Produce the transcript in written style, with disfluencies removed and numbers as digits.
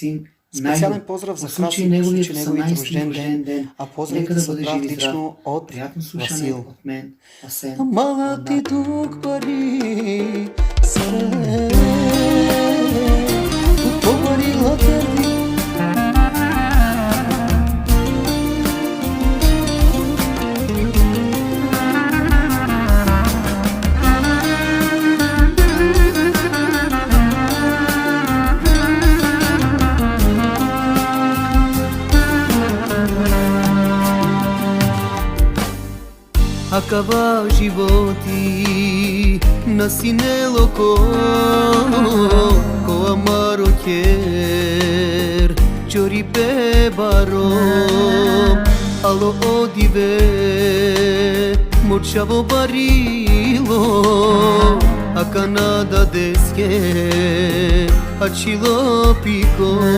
син Специјален поздрав за Красим, случај неговиот рожден ден, а поздравите се брат лично од Васил. од мен, Асен. Мала ти дуг пари, саре, говорила тврди. Acaba životi nasinelo ko amaro quer chori pe baro alo odive mochavo barilo a Canada deske achilo pico